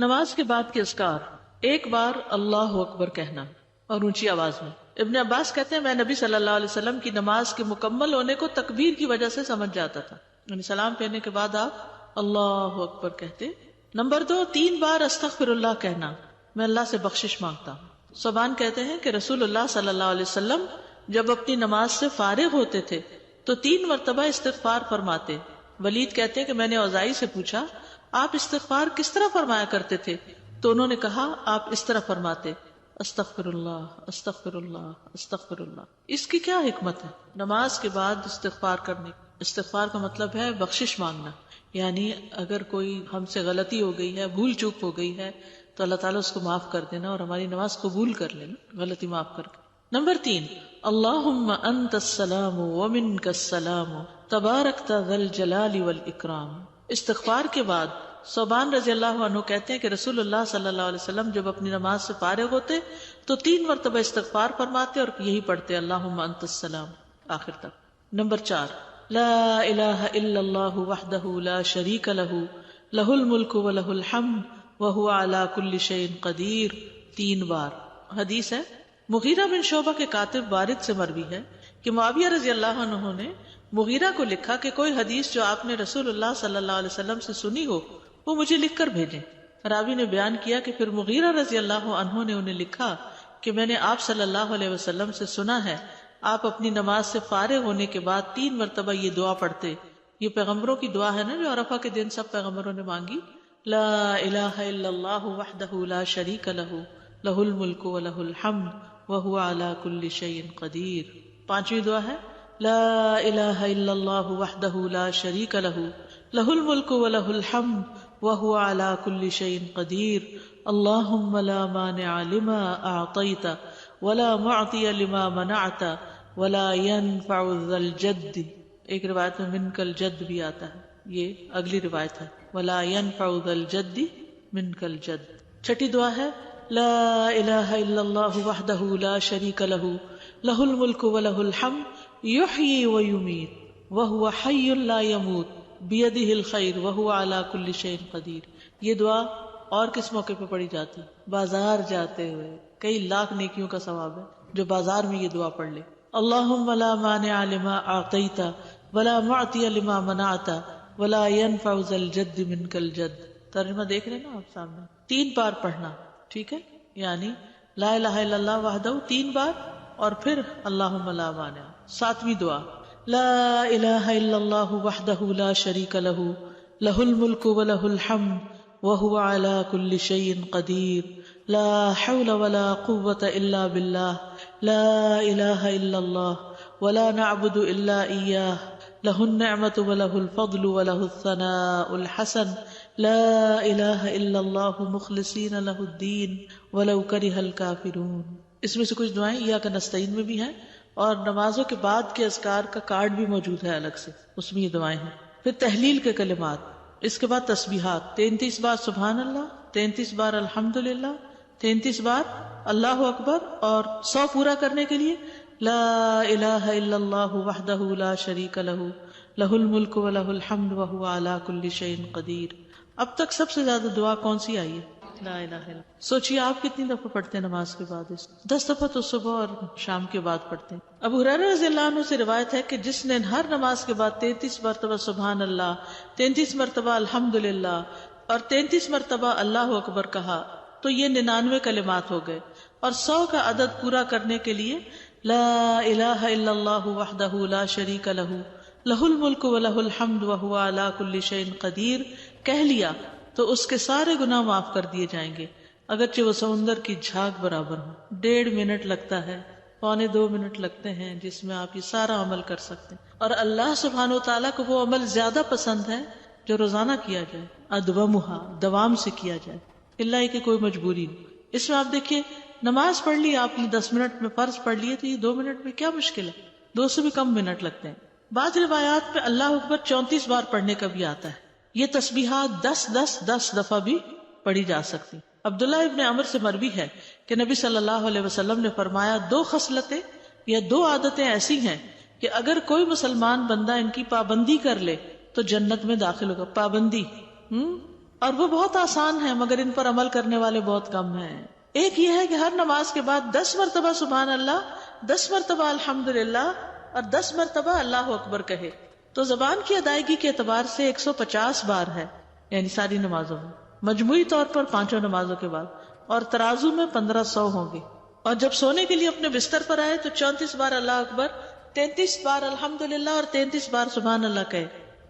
نماز کے بعد کے اذکار، ایک بار اللہ اکبر کہنا اور اونچی آواز میں۔ ابن عباس کہتے ہیں میں نبی صلی اللہ علیہ وسلم کی نماز کے مکمل ہونے کو تکبیر کی وجہ سے سمجھ جاتا تھا، یعنی سلام پھیرنے کے بعد آپ اللہ اکبر کہتے۔ نمبر 2، 3 بار استغفر اللہ کہنا، میں اللہ سے بخشش مانگتا ہوں۔ صوبان کہتے ہیں کہ رسول اللہ صلی اللہ علیہ وسلم جب اپنی نماز سے فارغ ہوتے تھے تو 3 مرتبہ استغفار فرماتے۔ ولید کہتے ہیں کہ میں نے اوزائی سے پوچھا آپ استغفار کس طرح فرمایا کرتے تھے، تو انہوں نے کہا آپ اس طرح فرماتے استغفر اللہ استغفر اللہ استغفر اللہ۔ اس کی کیا حکمت ہے؟ نماز کے بعد استغفار کرنے، استغفار کا مطلب ہے بخشش مانگنا، یعنی اگر کوئی ہم سے غلطی ہو گئی ہے، بھول چوک ہو گئی ہے تو اللہ تعالیٰ اس کو معاف کر دینا اور ہماری نماز قبول کر لینا غلطی معاف کر کے۔ نمبر 3، اللہم انت السلام ومنک السلام تبارکت ذی الجلال والاکرام۔ استغفار کے بعد صوبان رضی اللہ عنہ کہتے ہیں کہ رسول اللہ صلی اللہ علیہ وسلم جب اپنی نماز سے فارغ ہوتے تو 3 مرتبہ استغفار فرماتے اور یہی پڑھتے اللہم انت السلام آخر تک۔ نمبر 4، لا الہ الا اللہ وحدہ لا شریک لہ لہ الملک ولہ الحمد وہو علی کل شیء قدیر، 3 بار۔ حدیث ہے مغیرہ بن شعبہ کے کاتب وارد سے مروی ہے کہ معاویہ رضی اللہ عنہ نے مغیرہ کو لکھا کہ کوئی حدیث جو آپ نے رسول اللہ صلی اللہ علیہ وسلم سے سنی ہو وہ مجھے لکھ کر بھیجیں۔ راوی نے بیان کیا کہ پھر مغیرہ رضی اللہ عنہ نے انہیں لکھا کہ میں نے آپ صلی اللہ علیہ وسلم سے سنا ہے آپ اپنی نماز سے فارغ ہونے کے بعد 3 مرتبہ یہ دعا پڑھتے۔ یہ پیغمبروں کی دعا ہے نا جو عرفہ کے دن سب پیغمبروں نے مانگی، لا الہ الا اللہ وحدہ لا شریک لہ لہ الملک ولہ الحمد وہو علی کل شیء قدیر۔ 5ویں دعا ہے لا الہ الا اللہ وحدہ لا شریک لہ لہ الملک ولہ الحمد وہو علی کل شیء قدیر، اللہم لا مانع لما اعطیت ولا معطی لما منعت ولا ينفع ذا الجد۔ ایک روایت میں منک الجد بھی آتا ہے، یہ اگلی روایت ہے ولا ينفع ذا الجد منک الجد۔ 6ٹھی دعا ہے لا الہ الا اللہ وحدہ لا شریک لہ لہ الملک ولہ الحمد یحیی ویمیت وہو حی لا یموت بیدہ الخیر وہو علی کل شیء قدیر۔ یہ دعا اور کس موقع پہ پڑھی جاتی؟ بازار جاتے ہوئے، کئی لاکھ نیکیوں کا ثواب ہے جو بازار میں یہ دعا پڑھ لے۔ اللہم لا مانع لما اعطیت ولا معطی لما منعت ولا ينفع ذا الجد منک الجد۔ ترجمہ دیکھ رہے نا آپ سامنے، 3 بار پڑھنا، ٹھیک ہے، یعنی لا الہ الا اللہ وحدہ 3 بار اور پھر اللہم لا مانع۔ 7ویں دعا لا الہ الا اللہ وحدہ لا شریک لہ لہ الملک ولہ الحمد وہو علی کل شیء قدیر، لا حول ولا قوة الا باللہ، لا الہ الا اللہ ولا نعبد الا ایاہ، لہ النعمۃ ولہ الفضل ولہ الثناء الحسن، لا الہ الا اللہ مخلصین لہ الدین ولو کرہ الکافرون۔ اس میں سے کچھ دعائیں ایاک نستعین میں بھی ہیں اور نمازوں کے بعد کے اذکار کا کارڈ بھی موجود ہے الگ سے، اس میں یہ دعائیں ہیں۔ پھر تحلیل کے کلمات، اس کے بعد تسبیحات، 33 بار سبحان اللہ، 33 بار الحمدللہ، 33 بار اللہ اکبر، اور 100 پورا کرنے کے لیے لا الہ الا اللہ وحدہ لا شریک لہ لہ الملک ولہ الحمد وہو علی کل شیء قدیر۔ اب تک سب سے زیادہ دعا کون سی آئی ہے؟ لا الہ الا۔ سوچئے آپ کتنی دفعہ پڑھتے ہیں نماز کے بعد؟ 10 دفعہ تو صبح اور شام کے بعد پڑھتے ہیں۔ ابو ہریرہ رضی اللہ عنہ سے روایت ہے کہ جس نے ہر نماز کے بعد 33 مرتبہ سبحان اللہ، 33 مرتبہ الحمدللہ اور 33 مرتبہ اللہ اکبر کہا تو یہ 99 کلمات ہو گئے، اور 100 کا عدد پورا کرنے کے لیے لا الہ الا اللہ وحدہ لا شریک لہ لہ الملک ولہ الحمد وہو علی کل شیء قدیر کہہ لیا تو اس کے سارے گناہ معاف کر دیے جائیں گے، اگرچہ وہ سمندر کی جھاگ برابر ہو۔ 1.5 منٹ لگتا ہے، 1.25 منٹ لگتے ہیں جس میں آپ یہ سارا عمل کر سکتے ہیں، اور اللہ سبحانہ وتعالیٰ کو وہ عمل زیادہ پسند ہے جو روزانہ کیا جائے، ادومہا، دوام سے کیا جائے، اللہ کہ کوئی مجبوری ہو۔ اس میں آپ دیکھیے نماز پڑھ لی آپ نے 10 منٹ میں، فرض پڑھ لیے تو یہ 2 منٹ میں کیا مشکل ہے، 2 سے بھی کم منٹ لگتے ہیں۔ بعض روایات میں اللہ اکبر 34 بار پڑھنے کا بھی آتا ہے۔ یہ تسبیحات 10 دفعہ بھی پڑھی جا سکتی۔ عبداللہ ابن عمر سے مروی ہے کہ نبی صلی اللہ علیہ وسلم نے فرمایا 2 خصلتیں یا 2 عادتیں ایسی ہیں کہ اگر کوئی مسلمان بندہ ان کی پابندی کر لے تو جنت میں داخل ہوگا۔ پابندی، اور وہ بہت آسان ہے مگر ان پر عمل کرنے والے بہت کم ہیں. ایک یہ ہے کہ ہر نماز کے بعد 10 مرتبہ سبحان اللہ، 10 مرتبہ الحمدللہ اور 10 مرتبہ اللہ اکبر کہے. تو زبان کی ادائیگی کے اعتبار سے 150 بار ہے، یعنی ساری نمازوں میں، مجموعی طور پر 5 نمازوں کے بعد، اور ترازو میں 1500 ہوں گے. اور جب سونے کے لیے اپنے بستر پر آئے تو 34 بار اللہ اکبر، 33 بار الحمدللہ اور 33 بار سبحان اللہ کہے.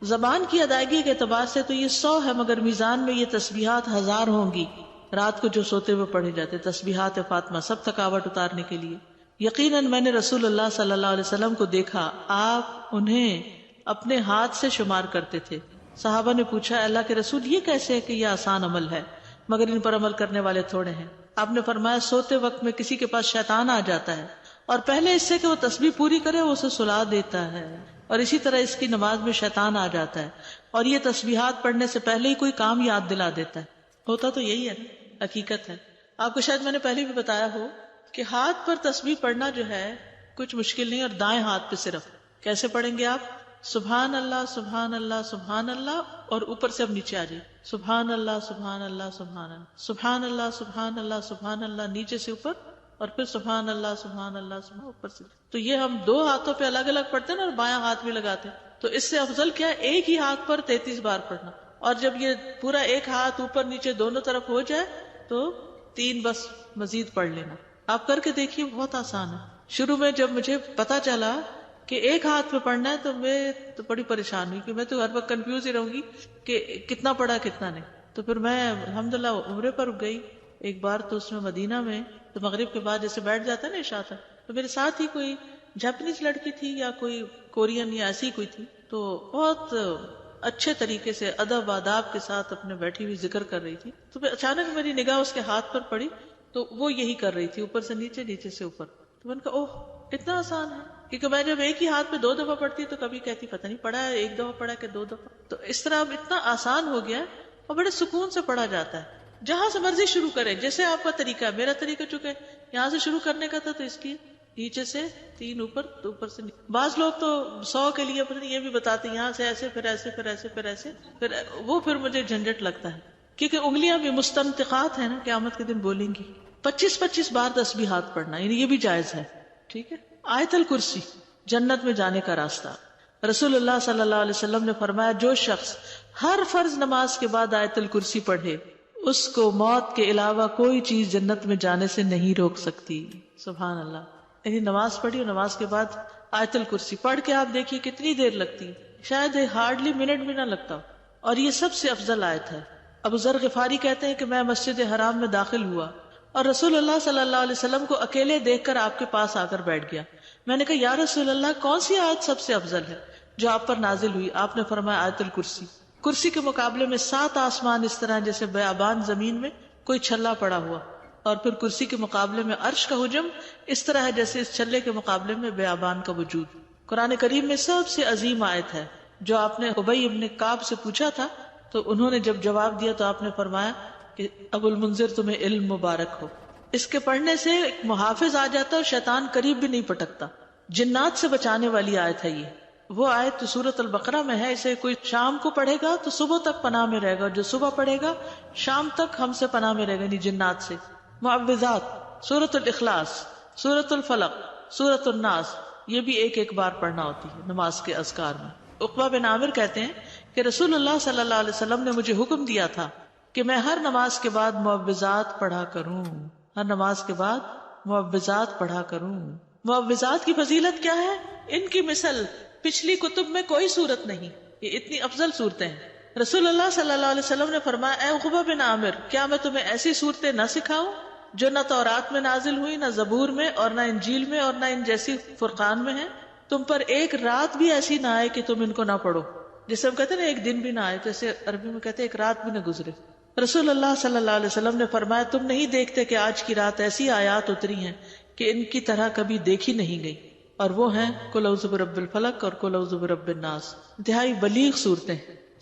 زبان کی ادائیگی کے اعتبار سے تو یہ 100 ہے، مگر میزان میں یہ تسبیحات 1000 ہوں گی، رات کو جو سوتے ہوئے پڑھے جاتے تسبیحات فاطمہ، سب تھکاوٹ اتارنے کے لیے. یقیناً میں نے رسول اللہ صلی اللہ علیہ وسلم کو دیکھا، آپ انہیں اپنے ہاتھ سے شمار کرتے تھے. صحابہ نے پوچھا، اللہ کے رسول یہ کیسے ہے کہ یہ آسان عمل ہے مگر ان پر عمل کرنے والے تھوڑے ہیں؟ آپ نے فرمایا، سوتے وقت میں کسی کے پاس شیطان آ جاتا ہے اور پہلے اس سے کہ وہ تسبیح پوری کرے وہ اسے سلا دیتا ہے، اور اسی طرح اس کی نماز میں شیطان آ جاتا ہے اور یہ تسبیحات پڑھنے سے پہلے ہی کوئی کام یاد دلا دیتا ہے. ہوتا تو یہی ہے، حقیقت ہے. آپ کو شاید میں نے پہلے بھی بتایا ہو کہ ہاتھ پر تسبیح پڑھنا جو ہے کچھ مشکل نہیں، اور دائیں ہاتھ پہ صرف. کیسے پڑھیں گے آپ؟ سبحان اللہ سبحان اللہ سبحان اللہ، اور اوپر سے اب نیچے آ جائے، سبحان اللہ سبحان اللہ سبحان اللہ سبحان اللہ سبحان اللہ سبحان اللہ، نیچے سے اوپر، اور پھر سبحان اللہ سبحان اللہ سبحان اوپر سے. تو یہ ہم 2 ہاتھوں پہ الگ الگ پڑھتے ہیں نا، اور بایاں ہاتھ بھی لگاتے ہیں. تو اس سے افضل کیا ہے، ایک ہی ہاتھ پر 33 بار پڑھنا. اور جب یہ پورا ایک ہاتھ اوپر نیچے دونوں طرف ہو جائے تو 3 بس مزید پڑھ لینا. آپ کر کے دیکھیے، بہت آسان ہے. شروع میں جب مجھے پتا چلا کہ ایک ہاتھ پہ پڑھنا ہے تو میں تو بڑی پریشان ہوئی کہ میں تو ہر وقت کنفیوز ہی رہوں گی کہ کتنا پڑھا کتنا نہیں. تو پھر میں الحمدللہ عمرے پر گئی ایک بار، تو اس میں مدینہ میں تو مغرب کے بعد جیسے بیٹھ جاتا ہے نا عشاء تک، تو میرے ساتھ ہی کوئی جاپنیز لڑکی تھی یا کوئی کورین یا ایسی کوئی تھی، تو بہت اچھے طریقے سے ادب آداب کے ساتھ اپنے بیٹھی ہوئی ذکر کر رہی تھی. تو پھر اچانک میری نگاہ اس کے ہاتھ پر پڑی تو وہ یہی کر رہی تھی، اوپر سے نیچے نیچے سے اوپر. تو میں نے کہا اوہ اتنا آسان ہے، کیونکہ میں جب ایک ہی ہاتھ پہ 2 دفعہ پڑھتی تو کبھی کہتی پتہ نہیں پڑھا ہے 1 دفعہ پڑھا کہ 2 دفعہ. تو اس طرح اب اتنا آسان ہو گیا اور بڑے سکون سے پڑھا جاتا ہے. جہاں سے مرضی شروع کریں، جیسے آپ کا طریقہ ہے. میرا طریقہ چونکہ یہاں سے شروع کرنے کا تھا تو اس کی نیچے سے 3 اوپر تو اوپر سے نیچے. بعض لوگ تو 100 کے لیے پتہ نہیں یہ بھی بتاتے ہیں یہاں سے ایسے پھر ایسے پھر ایسے پھر ایسے، پھر مجھے جھنجٹ لگتا ہے کیونکہ انگلیاں بھی مستنطقات ہیں نا، قیامت کے دن بولیں گی. 25 بار تسبیحات پڑھنا، یعنی یہ بھی جائز ہے. ٹھیک ہے. آیت الکرسی، جنت میں جانے کا راستہ. رسول اللہ صلی اللہ علیہ وسلم نے فرمایا، جو شخص ہر فرض نماز کے بعد آیت الکرسی پڑھے اس کو موت کے علاوہ کوئی چیز جنت میں جانے سے نہیں روک سکتی. سبحان اللہ. یعنی نماز پڑھی اور نماز کے بعد آیت الکرسی پڑھ کے آپ دیکھیے کتنی دیر لگتی ہے، شاید ہارڈلی منٹ بھی نہ لگتا. اور یہ سب سے افضل آیت ہے. ابو ذر غفاری کہتے ہیں کہ میں مسجد حرام میں داخل ہوا اور رسول اللہ صلی اللہ علیہ وسلم کو اکیلے دیکھ کر آپ کے پاس آ کر بیٹھ گیا. میں نے کہا، یا رسول اللہ کون سی آیت سب سے افضل ہے جو آپ پر نازل ہوئی؟ آپ نے فرمایا آیت الکرسی. کرسی کے مقابلے میں 7 آسمان اس طرح جیسے بیابان زمین میں کوئی چھلا پڑا ہوا، اور پھر کرسی کے مقابلے میں عرش کا حجم اس طرح ہے جیسے اس چھلے کے مقابلے میں بیابان کا وجود. قرآن کریم میں سب سے عظیم آیت ہے. جو آپ نے ابی ابن کعب سے پوچھا تھا تو انہوں نے جب جواب دیا تو آپ نے فرمایا کہ ابو المنذر تمہیں علم مبارک ہو. اس کے پڑھنے سے ایک محافظ آ جاتا اور شیطان قریب بھی نہیں پٹکتا. جنات سے بچانے والی آیت ہے یہ. وہ آیت تو سورۃ البقرہ میں ہے. اسے کوئی شام کو پڑھے گا تو صبح تک پناہ میں رہے گا، جو صبح پڑھے گا شام تک ہم سے پناہ میں رہے گا، یعنی جنات سے. معوذات، سورۃ الاخلاص، سورۃ الفلق، سورۃ الناس، یہ بھی ایک بار پڑھنا ہوتی ہے نماز کے اذکار میں. عقبہ بن عامر کہتے ہیں کہ رسول اللہ صلی اللہ علیہ وسلم نے مجھے حکم دیا تھا کہ میں ہر نماز کے بعد معوذات پڑھا کروں. ہر نماز کے بعد معوذات پڑھا کروں. معوذات کی فضیلت کیا ہے؟ ان کی مثل پچھلی کتب میں کوئی صورت نہیں. یہ اتنی افضل صورتیں ہیں. رسول اللہ صلی اللہ علیہ وسلم نے فرمایا، اے عقبہ بن عامر، کیا میں تمہیں ایسی صورتیں نہ سکھاؤں جو نہ تورات میں نازل ہوئی، نہ زبور میں، اور نہ انجیل میں، اور نہ ان جیسی فرقان میں ہیں؟ تم پر ایک رات بھی ایسی نہ آئے کہ تم ان کو نہ پڑھو. جسے ہم کہتے ہیں نا ایک دن بھی نہ آئے، جیسے عربی میں کہتے ہیں ایک رات بھی نہ گزرے. رسول اللہ صلی اللہ علیہ وسلم نے فرمایا، تم نہیں دیکھتے کہ آج کی رات ایسی آیات اتری ہیں کہ ان کی طرح کبھی دیکھی نہیں گئی، اور وہ ہیں قل اعوذ برب الفلق اور قل اعوذ برب الناس. انتہائی بلیغ صورتیں،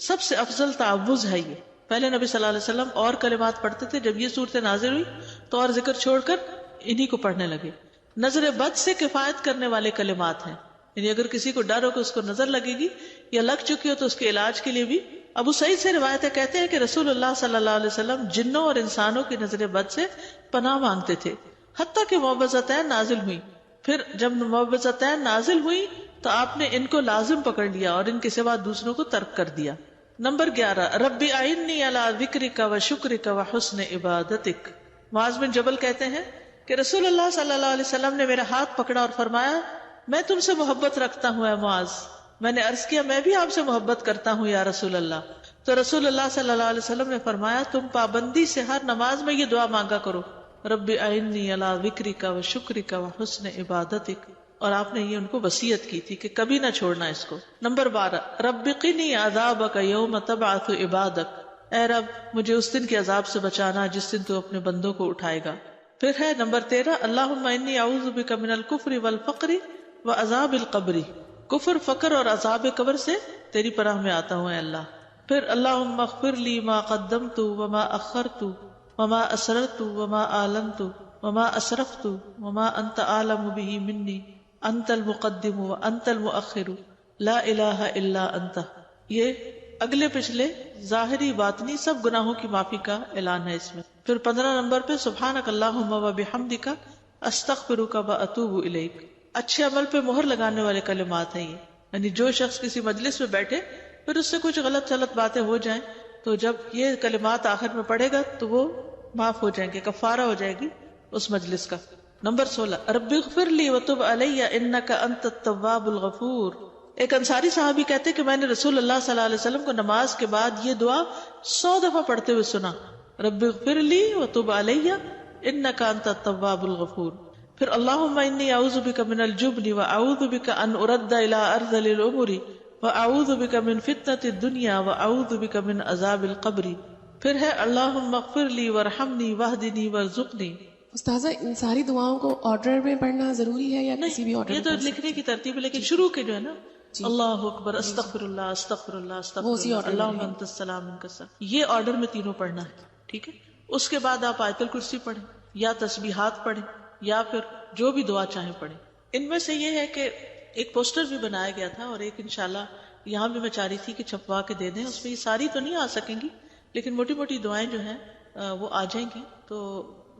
سب سے افضل تعوذ ہے یہ. پہلے نبی صلی اللہ علیہ وسلم اور کلمات پڑھتے تھے، جب یہ صورتیں نازل ہوئی تو اور ذکر چھوڑ کر انہی کو پڑھنے لگے. نظر بد سے کفایت کرنے والے کلمات ہیں، یعنی اگر کسی کو ڈر ہو کہ اس کو نظر لگے گی یا لگ چکی ہو تو اس کے علاج کے لیے بھی ابو سعید سے روایت ہے، کہتے ہیں کہ رسول اللہ صلی اللہ علیہ وسلم جنوں اور انسانوں کی نظر بد سے پناہ مانگتے تھے، حتیٰ کہ معوذتین نازل ہوئی. پھر جب معوذتین نازل ہوئی تو آپ نے ان کو لازم پکڑ لیا اور ان کے سوا دوسروں کو ترک کر دیا. نمبر 11، ربی اعنی علی ذکرک و شکرک و حسن عبادتک. معاذ بن جبل کہتے ہیں کہ رسول اللہ صلی اللہ علیہ وسلم نے میرا ہاتھ پکڑا اور فرمایا، میں تم سے محبت رکھتا ہوں اے معاذ. میں نے عرض کیا، میں بھی آپ سے محبت کرتا ہوں یا رسول اللہ. تو رسول اللہ صلی اللہ علیہ وسلم نے فرمایا، تم پابندی سے ہر نماز میں یہ دعا مانگا کرو، رب اعنی علی ذکرک و شکرک و حسن عبادتک. اور آپ نے یہ ان کو وصیت کی تھی کہ کبھی نہ چھوڑنا اس کو. نمبر 12، رب قنی عذابک یوم تبعث عبادک. اے رب مجھے اس دن کے عذاب سے بچانا جس دن تو اپنے بندوں کو اٹھائے گا. پھر ہے نمبر 13، اللہم انی اعوذ بک من الکفر والفقر وعذاب القبر. کفر، فقر اور عذاب قبر سے تیری پناہ میں آتا ہوں اے اللہ. پھر اللہم اغفر لی ما قدمت وما اخرت وما اسررت وما اعلنت وما اسرفت وما انت اعلم به منی انت المقدم وانت المؤخر لا الہ الا انت. یہ اگلے پچھلے ظاہری باطنی سب گناہوں کی معافی کا اعلان ہے اس میں. پھر 15 نمبر پہ سبحانک اللہم وبحمدک استغفرک واتوب الیک. اچھے عمل پہ مہر لگانے والے کلمات ہیں یہ. یعنی جو شخص کسی مجلس میں بیٹھے پھر اس سے کچھ غلط باتیں ہو جائیں تو جب یہ کلمات آخر میں پڑھے گا تو وہ معاف ہو جائیں گے، کفارہ ہو جائے گی اس مجلس کا. نمبر 16، رب اغفر لی وتب علی انک انت التواب الغفور. ایک انصاری صحابی کہتے کہ میں نے رسول اللہ صلی اللہ علیہ وسلم کو نماز کے بعد یہ دعا 100 دفعہ پڑھتے ہوئے سنا، رب اغفر لی وتب علی انک انت التواب الغفور. پھر اللہم انی اعوذ بک من الجبن واعوذ بک ان ارد الی ارذل الامور واعوذ بک من فتنۃ الدنیا واعوذ بک من عذاب القبر. پھر ہے اللہم اغفر لی وارحمنی واہدنی وارزقنی. استاذہ ان ساری دعاؤں کو آرڈر میں پڑھنا ضروری ہے یا کسی بھی آرڈر میں؟ یہ تو لکھنے کی ترتیب ہے، لیکن شروع کے جو ہے نا اللہ اکبر استغفر اللہ استغفر اللہ استغفر اللہ اللہم انت السلام منک السلام، یہ آرڈر میں تینوں پڑھنا ہے. ٹھیک ہے، اس کے بعد آپ آیت الکرسی پڑھیں یا تسبیحات پڑھیں یا پھر جو بھی دعا چاہیں پڑھیں. ان میں سے یہ ہے کہ ایک پوسٹر بھی بنایا گیا تھا اور ایک انشاءاللہ یہاں بھی میں چاہ رہی تھی کہ چھپوا کے دے دیں. اس میں یہ ساری تو نہیں آ سکیں گی لیکن موٹی موٹی دعائیں جو ہیں وہ آ جائیں گی. تو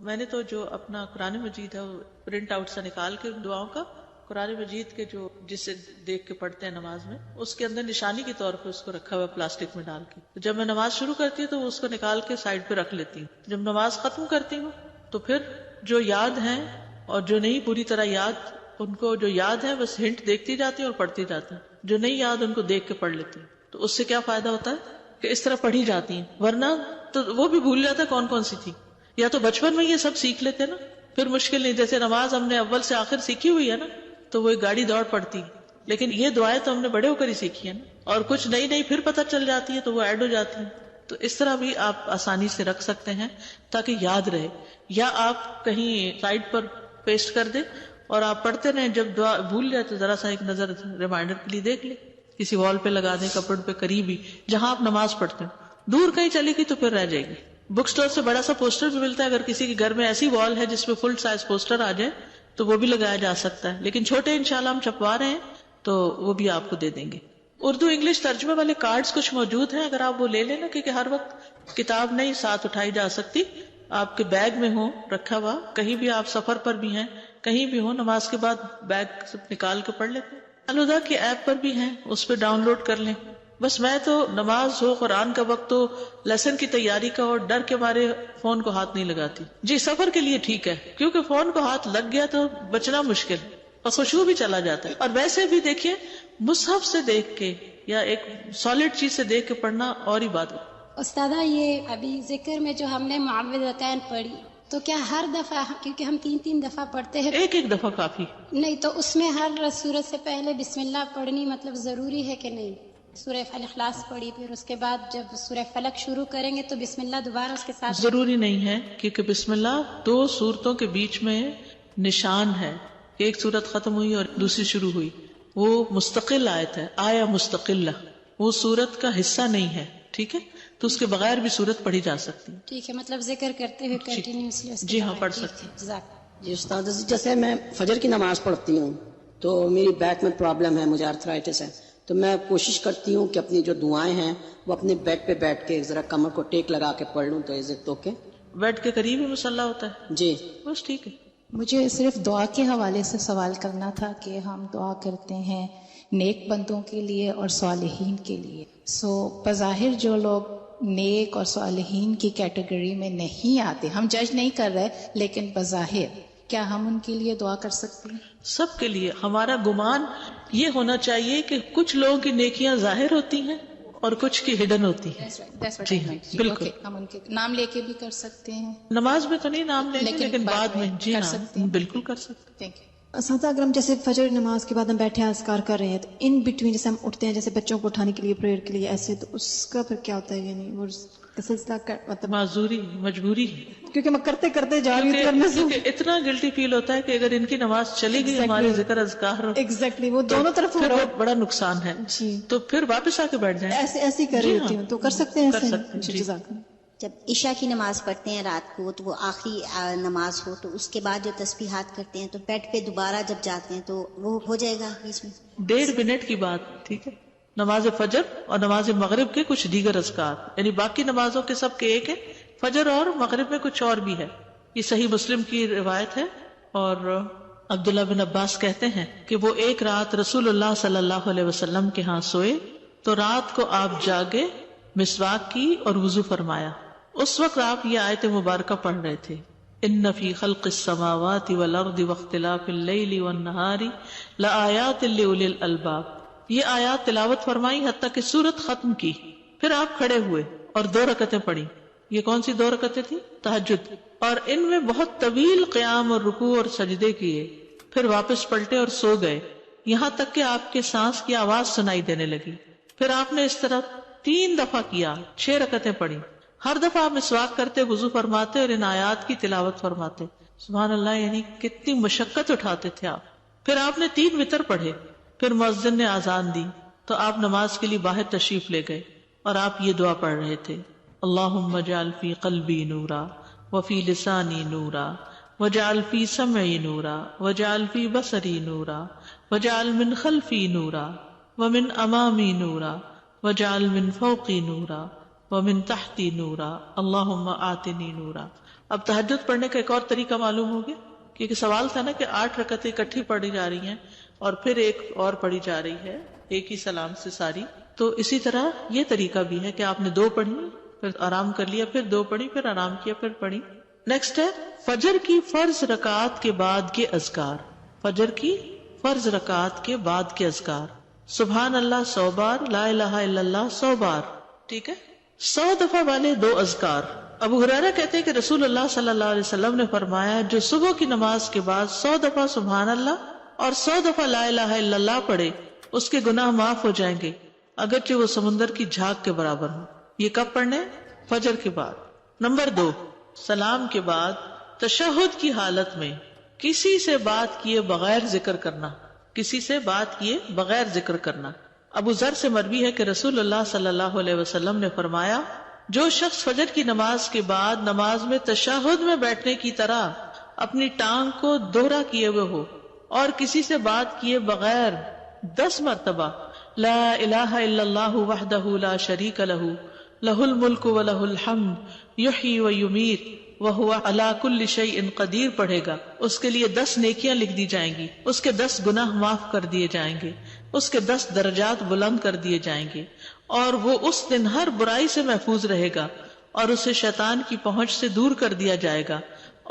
میں نے تو جو اپنا قرآن مجید ہے وہ پرنٹ آؤٹ سے نکال کے ان دعاؤں کا قرآن مجید کے جو جسے دیکھ کے پڑھتے ہیں نماز میں اس کے اندر نشانی کے طور پہ اس کو رکھا ہوا پلاسٹک میں ڈال کے. جب میں نماز شروع کرتی ہوں تو اس کو نکال کے سائڈ پہ رکھ لیتی ہوں. جب نماز ختم کرتی ہوں تو پھر جو یاد ہیں اور جو نہیں پوری طرح یاد، ان کو جو یاد ہے بس ہنٹ دیکھتی جاتی ہوں اور پڑھتی جاتی ہوں. جو نہیں یاد ان کو دیکھ کے پڑھ لیتی ہوں. تو اس سے کیا فائدہ ہوتا ہے کہ اس طرح پڑھی جاتی ہیں، ورنہ تو وہ بھی بھول جاتا ہے کون کون سی تھی. یا تو بچپن میں یہ سب سیکھ لیتے نا پھر مشکل نہیں. جیسے نماز ہم نے اول سے آخر سیکھی ہوئی ہے نا تو وہ ایک گاڑی دوڑ پڑتی، لیکن یہ دعائیں تو ہم نے بڑے ہو کر ہی سیکھی ہیں نا، اور کچھ نئی نئی پھر پتہ چل جاتی ہے تو وہ ایڈ ہو جاتی ہیں. تو اس طرح بھی آپ آسانی سے رکھ سکتے ہیں تاکہ یاد رہے. یا آپ کہیں سائڈ پر پیسٹ کر دیں اور آپ پڑھتے رہیں، جب دعا بھول جائے تو ذرا سا ایک نظر ریمائنڈر کے لیے دیکھ لیں، کسی وال پہ لگا دیں، کپڑ پہ قریب ہی جہاں آپ نماز پڑھتے ہیں. دور کہیں چلی گئی تو پھر رہ جائے گی. بک سٹور سے بڑا سا پوسٹر بھی ملتا ہے، اگر کسی کے گھر میں ایسی وال ہے جس پہ فل سائز پوسٹر آ جائے تو وہ بھی لگایا جا سکتا ہے. لیکن چھوٹے انشاءاللہ ہم چھپوا رہے ہیں تو وہ بھی آپ کو دے دیں گے. اردو انگلش ترجمے والے کارڈز کچھ موجود ہیں، اگر آپ وہ لے لینا، کیونکہ ہر وقت کتاب نہیں ساتھ اٹھائی جا سکتی. آپ کے بیگ میں ہو رکھا ہوا، کہیں بھی آپ سفر پر بھی ہیں کہیں بھی ہو، نماز کے بعد بیگ سے نکال کے پڑھ لیتے ہیں. الہدا کی ایپ پر بھی ہیں، اس پہ ڈاؤن لوڈ کر لیں. بس میں تو نماز ہو، قرآن کا وقت ہو، لیسن کی تیاری کا ہو، ڈر کے مارے فون کو ہاتھ نہیں لگاتی. جی سفر کے لیے ٹھیک ہے، کیونکہ فون کو ہاتھ لگ گیا تو بچنا مشکل اور خوشبو بھی چلا جاتا ہے. اور ویسے بھی دیکھیے مصحف سے دیکھ کے یا ایک سالڈ چیز سے دیکھ کے پڑھنا اور ہی بات ہے. استاذہ یہ ابھی ذکر میں جو ہم نے معوذتین پڑھی تو کیا ہر دفعہ، کیونکہ ہم 3 دفعہ پڑھتے ہیں، ایک دفعہ کافی نہیں تو اس میں ہر سورت سے پہلے بسم اللہ پڑھنی مطلب ضروری ہے کہ نہیں؟ سورہ اخلاص پڑھی، پھر اس کے بعد جب سورہ فلق شروع کریں گے تو بسم اللہ دوبارہ اس کے ساتھ؟ ضروری نہیں ہے، کیونکہ بسم اللہ 2 سورتوں کے بیچ میں نشان ہے کہ ایک سورت ختم ہوئی اور دوسری شروع ہوئی. وہ مستقل آیت ہے، آیا مستقلہ، وہ سورت کا حصہ نہیں ہے. ٹھیک ہے، تو اس کے بغیر بھی سورت پڑھی جا سکتی ہے. ٹھیک ہے، مطلب ذکر کرتے ہوئے کنٹینیوسلی. جی ہاں پڑھ سکتے ہیں. جی استاد، جیسے میں فجر کی نماز پڑھتی ہوں تو میری بیک میں پرابلم ہے، مجھے آرتھرائٹس ہے، تو میں کوشش کرتی ہوں کہ اپنی جو دعائیں ہیں وہ اپنے بیڈ پہ بیٹھ کے ذرا کمر کو ٹیک لگا کے پڑھ لوں تو عزت اوکے. بیڈ کے قریب ہی مصلی ہوتا ہے؟ جی بس ٹھیک ہے. مجھے صرف دعا کے حوالے سے سوال کرنا تھا کہ ہم دعا کرتے ہیں نیک بندوں کے لیے اور صالحین کے لیے. بظاہر جو لوگ نیک اور صالحین کی کیٹیگری میں نہیں آتے، ہم جج نہیں کر رہے، لیکن بظاہر کیا ہم ان کے لیے دعا کر سکتے ہیں؟ سب کے لیے. ہمارا گمان یہ ہونا چاہیے کہ کچھ لوگوں کی نیکیاں ظاہر ہوتی ہیں اور کچھ کی ہڈن ہوتی ہیں. جی بالکل. ہم ان کے نام لے کے بھی کر سکتے ہیں. نماز میں تو نہیں نام لیں گے لیکن بعد میں جی کر ہاں سکتے ہیں. بالکل کر سکتے. Thank you. اساتذہ اگر ہم جیسے فجر نماز کے بعد ہم بیٹھے ہیں اذکار کر رہے ہیں تو ان بٹوین جیسے ہم اٹھتے ہیں جیسے بچوں کو اٹھانے کے لیے پریئر کے لیے ایسے، تو اس کا پھر کیا ہوتا ہے؟ یعنی وہ سلسلہ مطلب معذوری مجبوری، کیونکہ میں کرتے کرتے جا رہی ہوں کرنے سے کیونکہ اتنا گلٹی فیل ہوتا ہے کہ اگر ان کی نماز چلی گئی ہمارے ذکر اذکار ایگزیکٹلی وہ دونوں طرف ہو پھر رہا بہت بڑا نقصان ہے. جی تو پھر واپس آ کے بیٹھ جائیں. ایسے ہی کر رہی ہوتی ہوں تو کر سکتے ہیں کر ایسے؟ سکتے ہیں. جی. جزاک اللہ. جب عشاء کی نماز پڑھتے ہیں رات کو تو وہ آخری نماز ہو تو اس کے بعد جو تسبیحات کرتے ہیں تو بیڈ پہ دوبارہ جب جاتے ہیں تو وہ ہو جائے گا بیچ میں 1.5 منٹ کی بات. ٹھیک ہے. نماز فجر اور نماز مغرب کے کچھ دیگر اذکار، یعنی باقی نمازوں کے سب کے ایک ہے، فجر اور مغرب میں کچھ اور بھی ہے. یہ صحیح مسلم کی روایت ہے. اور عبداللہ بن عباس کہتے ہیں کہ وہ ایک رات رسول اللہ صلی اللہ علیہ وسلم کے ہاں سوئے تو رات کو آپ جاگے، مسواک کی اور وضو فرمایا. اس وقت آپ یہ آیت مبارکہ پڑھ رہے تھے، ان فی خلق السماوات والارض واختلاف اللیل والنہار لآیات لأولی الالباب. یہ آیات تلاوت فرمائی حتیٰ کہ سورت ختم کی. پھر آپ کھڑے ہوئے اور 2 رکعتیں پڑھی. یہ کون سی 2 رکعتیں تھیں؟ تہجد. اور ان میں بہت طویل قیام اور رکوع اور سجدے کیے. پھر واپس پلٹے اور سو گئے یہاں تک کہ آپ کے سانس کی آواز سنائی دینے لگی. پھر آپ نے اس طرح 3 دفعہ کیا، 6 رکعتیں پڑھی. ہر دفعہ آپ مسواک کرتے، وضو فرماتے اور ان آیات کی تلاوت فرماتے. سبحان اللہ، یعنی کتنی مشقت اٹھاتے تھے آپ. پھر آپ نے 3 وتر پڑھے. پھر مؤذن نے اذان دی تو آپ نماز کے لیے باہر تشریف لے گئے اور آپ یہ دعا پڑھ رہے تھے، اللہم اجعل فی قلبی نورا وفی لسانی نورا وجعل فی سمعی نورا وجعل فی بصری نورا وجعل من خلفی نورا ومن امامی نورا وجعل من فوقی نورا ومن تحتی نورا اللہم آتنی نورا. اب تہجد پڑھنے کا ایک اور طریقہ معلوم ہو گیا، کیونکہ سوال تھا نا کہ 8 رکعتیں اکٹھی پڑھی جا رہی ہیں اور پھر ایک اور پڑھی جا رہی ہے ایک ہی سلام سے ساری. تو اسی طرح یہ طریقہ بھی ہے کہ آپ نے 2 پڑھی، پھر آرام کر لیا، پھر 2 پڑھی، پھر آرام کیا، پھر پڑھی. نیکسٹ ہے فجر کی فرض رکعات کے بعد کے اذکار. فجر کی فرض رکعات کے بعد کے اذکار، سبحان اللہ 100 بار، لا الہ الا اللہ 100 بار. ٹھیک ہے. 100 دفعہ والے 2 اذکار. ابو ہریرہ کہتے ہیں کہ رسول اللہ صلی اللہ علیہ وسلم نے فرمایا، جو صبح کی نماز کے بعد 100 دفعہ سبحان اللہ اور 100 دفعہ لا الہ الا اللہ پڑھے اس کے گناہ معاف ہو جائیں گے اگرچہ وہ سمندر کی جھاگ کے برابر ہوں. یہ کب پڑھنے؟ فجر کے بعد. نمبر 2، سلام کے بعد تشہد کی حالت میں کسی سے بات کیے بغیر ذکر کرنا. کسی سے بات کیے بغیر ذکر کرنا. ابو ذر سے مروی ہے کہ رسول اللہ صلی اللہ علیہ وسلم نے فرمایا، جو شخص فجر کی نماز کے بعد نماز میں تشہد میں بیٹھنے کی طرح اپنی ٹانگ کو دوہرا کیے ہوئے ہو اور کسی سے بات کیے بغیر 10 مرتبہ لا الہ الا اللہ وحدہ لا شریک لہ لہ الملک ولہ الحمد یحیی ویمیت وہو علی کل شیء قدیر پڑھے گا، اس کے لیے 10 نیکیاں لکھ دی جائیں گی، اس کے 10 گناہ معاف کر دیے جائیں گے، اس کے 10 درجات بلند کر دیے جائیں گے، اور وہ اس دن ہر برائی سے محفوظ رہے گا اور اسے شیطان کی پہنچ سے دور کر دیا جائے گا،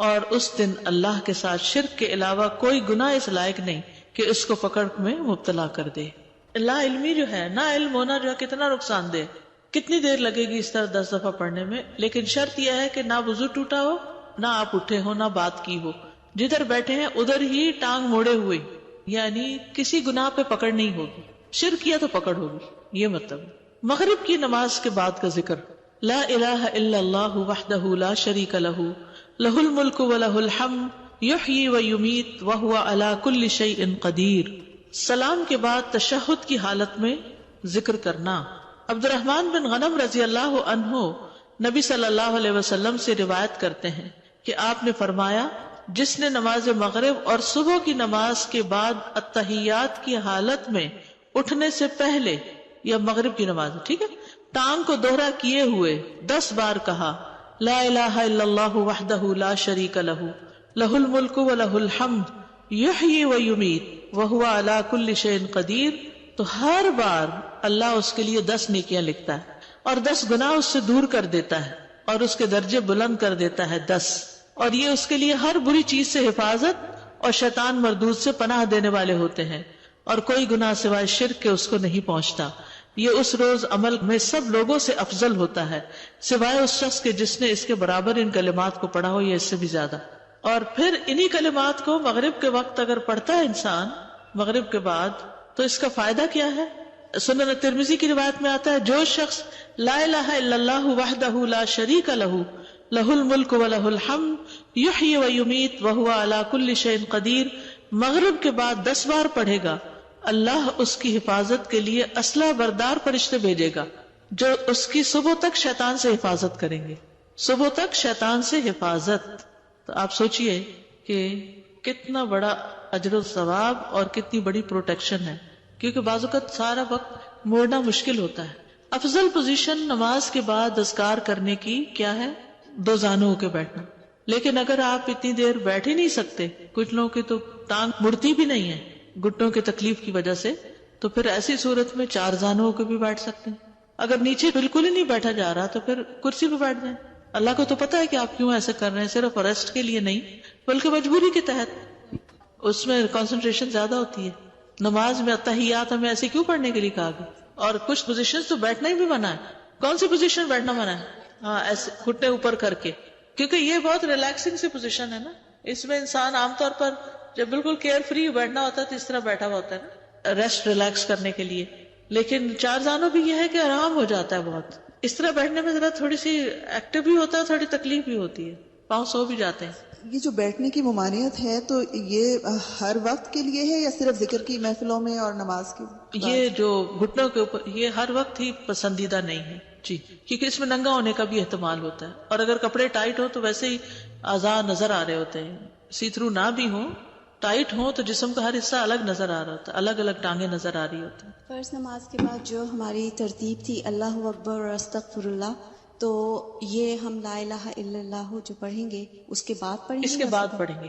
اور اس دن اللہ کے ساتھ شرک کے علاوہ کوئی گناہ اس لائق نہیں کہ اس کو پکڑ میں مبتلا کر دے. لا علمی جو ہے، نا علم ہونا جو ہے کتنا نقصان دہ. کتنی دیر لگے گی اس طرح 10 دفعہ پڑھنے میں؟ لیکن شرط یہ ہے کہ نہ وضو ٹوٹا ہو، نہ آپ اٹھے ہو، نہ بات کی ہو، جدھر بیٹھے ہیں ادھر ہی ٹانگ موڑے ہوئے، یعنی کسی گناہ پہ پکڑ نہیں ہوگی. شرک کیا تو پکڑ ہوگی، یہ مطلب. مغرب کی نماز کے بعد کا ذکر، لا الہ الا اللہ وحدہ لا شریک لہ لہ الملک ولہ الحمد یحیی ویمیت وہو علی کل شیء قدیر. سلام کے بعد تشہد کی حالت میں ذکر کرنا. عبد الرحمن بن غنم رضی اللہ عنہ نبی صلی اللہ علیہ وسلم سے روایت کرتے ہیں کہ آپ نے فرمایا، جس نے نماز مغرب اور صبح کی نماز کے بعد التحیات کی حالت میں اٹھنے سے پہلے یا مغرب کی نماز ہے، ٹھیک ہے، ٹانگ کو دوہرا کیے ہوئے 10 بار کہا لا الہ الا اللہ وحدہ لا شریک لہ لہ الملک ولہ الحمد یحیی ویمیت وہو علی کل شیء قدیر، تو ہر بار اللہ اس کے لیے 10 نیکیاں لکھتا ہے اور 10 گناہ اس سے دور کر دیتا ہے اور اس کے درجے بلند کر دیتا ہے 10، اور یہ اس کے لیے ہر بری چیز سے حفاظت اور شیطان مردود سے پناہ دینے والے ہوتے ہیں، اور کوئی گناہ سوائے شرک کے اس کو نہیں پہنچتا۔ یہ اس روز عمل میں سب لوگوں سے افضل ہوتا ہے سوائے اس شخص کے جس نے اس کے برابر ان کلمات کو پڑھا ہو یا اس سے بھی زیادہ۔ اور پھر انہی کلمات کو مغرب کے وقت اگر پڑھتا ہے انسان مغرب کے بعد تو اس کا فائدہ کیا ہے؟ سنن ترمذی کی روایت میں آتا ہے جو شخص لا الہ الا اللہ وحدہ لا شریک لہ لہ الملک ولہ الحمد یحیی ویمیت وہو علی کل شیء قدیر مغرب کے بعد 10 بار پڑھے گا، اللہ اس کی حفاظت کے لیے اسلحہ بردار فرشتے بھیجے گا جو اس کی صبح تک شیطان سے حفاظت کریں گے، صبح تک شیطان سے حفاظت۔ تو آپ سوچئے کہ کتنا بڑا اجر و ثواب اور کتنی بڑی پروٹیکشن ہے، کیونکہ بعض اوقات سارا وقت موڑنا مشکل ہوتا ہے۔ افضل پوزیشن نماز کے بعد اذکار کرنے کی کیا ہے؟ 2 زانوں کے بیٹھنا، لیکن اگر آپ اتنی دیر بیٹھ ہی نہیں سکتے، کچھ لوگوں کی تو ٹانگ مڑتی بھی نہیں ہے گھٹنوں کی تکلیف کی وجہ سے، تو پھر ایسی صورت میں 4 زانوں کے بھی بیٹھ سکتے ہیں۔ اگر نیچے بالکل ہی نہیں بیٹھا جا رہا تو پھر کرسی پہ بیٹھ جائیں۔ اللہ کو تو پتا ہے کہ آپ کیوں ایسے کر رہے ہیں، صرف ریسٹ کے لیے نہیں بلکہ مجبوری کے تحت، اس میں کنسنٹریشن زیادہ ہوتی ہے۔ نماز میں اتحیات ہمیں ایسے کیوں پڑھنے کے لیے کہا گیا؟ اور کچھ پوزیشن تو بیٹھنا ہی بھی منع ہے۔ کون سی پوزیشن بیٹھنا منع ہے؟ ہاں، ایسے گھٹنے اوپر کر کے، کیونکہ یہ بہت ریلیکسنگ سی پوزیشن ہے نا، اس میں انسان عام طور پر جب بالکل کیئر فری بیٹھنا ہوتا ہے تو اس طرح بیٹھا ہوا ہوتا ہے نا، ریسٹ ریلیکس کرنے کے لیے۔ لیکن 4 زانوں بھی یہ ہے کہ آرام ہو جاتا ہے بہت، اس طرح بیٹھنے میں ذرا تھوڑی سی ایکٹیو بھی ہوتا ہے، تھوڑی تکلیف بھی ہوتی ہے، پاؤں سو بھی جاتے ہیں۔ یہ جو بیٹھنے کی ممانعت ہے تو یہ ہر وقت کے لیے ہے یا صرف ذکر کی محفلوں میں اور نماز کی؟ یہ جو گھٹنوں کے اوپر، یہ ہر وقت ہی پسندیدہ نہیں ہے جی، کیونکہ اس میں ننگا ہونے کا بھی احتمال ہوتا ہے، اور اگر کپڑے ٹائٹ ہو تو ویسے ہی اعضاء نظر آ رہے ہوتے ہیں، سی تھرو نہ بھی ہوں، ٹائٹ ہوں تو جسم کا ہر حصہ الگ نظر آ رہا ہوتا ہے، الگ الگ ٹانگیں نظر آ رہی ہوتی ہیں۔ فرض نماز کے بعد جو ہماری ترتیب تھی اللہ اکبر اور استغفر اللہ، تو یہ ہم لا الہ الا اللہ جو پڑھیں گے اس کے بعد پڑھیں گے؟ اس کے بعد پڑھیں گے۔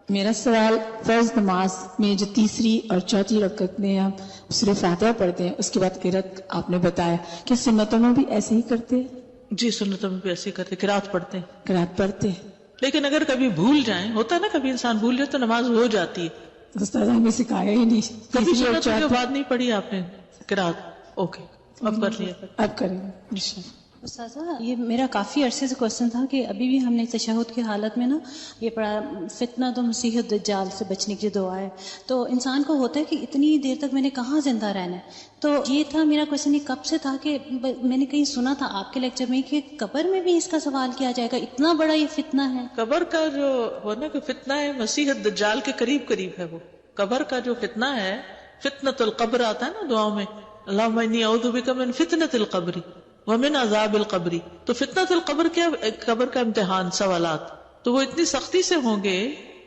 میرا سوال، فرض نماز میں جو 3 اور 4 رکعت میں ہم سورہ فاتحہ پڑھتے ہیں، اس کے بعد قرات آپ نے بتایا کہ سنتوں میں بھی ایسے ہی کرتے ہیں؟ جی، سنتوں میں بھی ایسے ہی کرتے، قرات پڑھتے ہیں، قرات پڑھتے ہیں، لیکن اگر کبھی بھول جائیں، ہوتا ہے نا کبھی انسان بھول جائے تو نماز ہو جاتی ہے۔ استاد ہمیں سکھایا ہی نہیں، کبھی سنتوں کے بعد نہیں پڑھی آپ نے قرات؟ اوکے، اب کر لیا، اب کریں گے۔ استاذہ، یہ میرا کافی عرصے سے کوشچن تھا کہ ابھی بھی ہم نے تشہد کی حالت میں نا یہ پڑھا فتنہ تو مسیح الدجال سے بچنے کی دعا ہے، تو انسان کو ہوتا ہے کہ اتنی دیر تک میں نے کہاں زندہ رہنا ہے، تو یہ تھا میرا کوشچن، یہ کب سے تھا کہ میں نے کہیں سنا تھا آپ کے لیکچر میں کہ قبر میں بھی اس کا سوال کیا جائے گا، اتنا بڑا یہ فتنہ ہے۔ قبر کا جو ہونا کہ فتنہ ہے مسیح الدجال کے قریب قریب ہے، وہ قبر کا جو فتنہ ہے، فتنۃ القبر آتا ہے نا دعاؤں میں، اللہم انی اعوذ بک من فتنۃ القبر ومن عذاب القبر، تو فتنۃ القبر کیا؟ قبر کا امتحان، سوالات، تو وہ اتنی سختی سے ہوں گے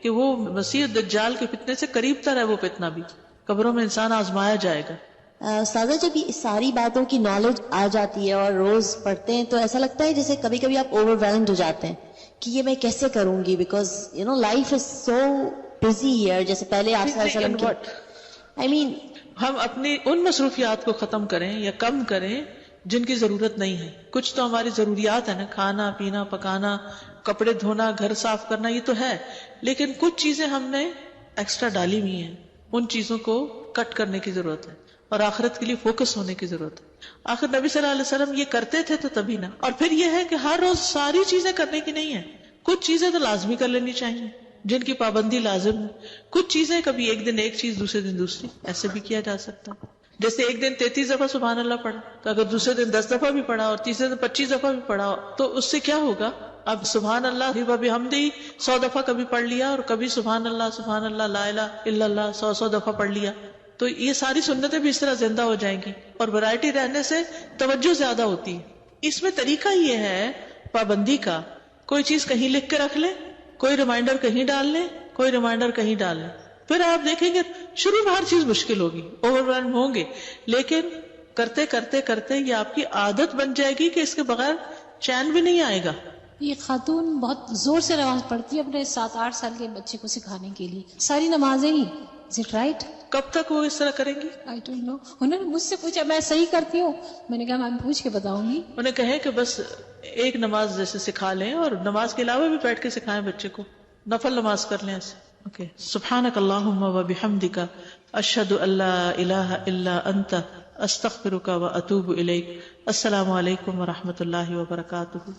کہ وہ مسیح الدجال کے فتنے سے قریب تر ہے، وہ فتنہ بھی قبروں میں انسان آزمایا جائے گا۔ استاذہ، جب یہ ساری باتوں کی نالج آ جاتی ہے اور روز پڑھتے ہیں تو ایسا لگتا ہے جیسے کبھی کبھی آپ اوور ویلمڈ ہو جاتے ہیں کہ یہ میں کیسے کروں گی، because life is so busy here, جیسے پہلے آپ صلی اللہ علیہ وسلم کی ہم اپنی ان مصروفیات کو ختم کریں یا کم کریں جن کی ضرورت نہیں ہے۔ کچھ تو ہماری ضروریات ہیں نا، کھانا پینا، پکانا، کپڑے دھونا، گھر صاف کرنا، یہ تو ہے، لیکن کچھ چیزیں ہم نے ایکسٹرا ڈالی ہوئی ہیں، ان چیزوں کو کٹ کرنے کی ضرورت ہے اور آخرت کے لیے فوکس ہونے کی ضرورت ہے۔ آخر نبی صلی اللہ علیہ وسلم یہ کرتے تھے تو تبھی نا۔ اور پھر یہ ہے کہ ہر روز ساری چیزیں کرنے کی نہیں ہے، کچھ چیزیں تو لازمی کر لینی چاہیے جن کی پابندی لازم ہے، کچھ چیزیں کبھی ایک دن ایک چیز دوسرے دن دوسری، ایسے بھی کیا جا سکتا ہے۔ جیسے ایک دن 33 دفعہ سبحان اللہ پڑھا، تو اگر دوسرے دن 10 دفعہ بھی پڑھا اور تیسرے دن 25 دفعہ بھی پڑھا تو اس سے کیا ہوگا؟ اب سبحان اللہ بحمدہ 100 دفعہ کبھی پڑھ لیا، اور کبھی سبحان اللہ لا الہ الا اللہ 100 دفعہ پڑھ لیا، تو یہ ساری سنتیں بھی اس طرح زندہ ہو جائیں گی، اور ورائٹی رہنے سے توجہ زیادہ ہوتی ہے۔ اس میں طریقہ یہ ہے پابندی کا، کوئی چیز کہیں لکھ کے رکھ لیں، کوئی ریمائنڈر کہیں ڈال لیں، کوئی ریمائنڈر کہیں ڈال لیں، پھر آپ دیکھیں گے شروع میں ہر چیز مشکل ہوگی، اوور ویلم ہوں گے، لیکن کرتے کرتے کرتے یہ آپ کی عادت بن جائے گی کہ اس کے بغیر چین بھی نہیں آئے گا. یہ خاتون بہت زور سے نماز پڑھتی ہے اپنے 7-8 سال کے بچے کو سکھانے کے لیے، ساری نمازیں ہی. Is it right? کب تک وہ اس طرح کریں گی؟ I don't know. انہوں نے مجھ سے پوچھا میں صحیح کرتی ہوں، میں نے کہا میں پوچھ کے بتاؤں گی. انہیں کہیں کہ بس ایک نماز جیسے سکھا لیں اور نماز کے علاوہ بھی بیٹھ کے سکھائیں بچے کو، نفل نماز کر لیں ایسے. اوکے. سبحانک اللہم و بحمدک اشہد ان لا الہ الا انت استغفرک و اتوب الیک. السلام علیکم و رحمۃ اللہ وبرکاتہ.